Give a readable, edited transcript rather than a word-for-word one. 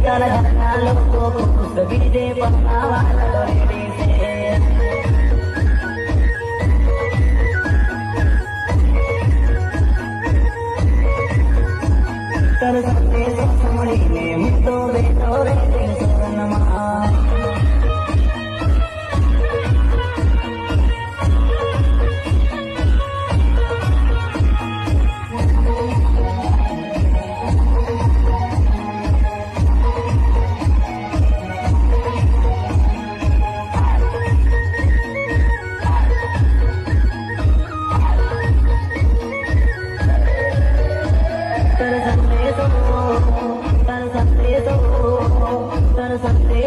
તારા ઘરના લોકો ખુશ બીજે બનાવાના રેડી છે તારો સંદેશો સાંભળીને હું તો બેઠો રે સોનમાં Santé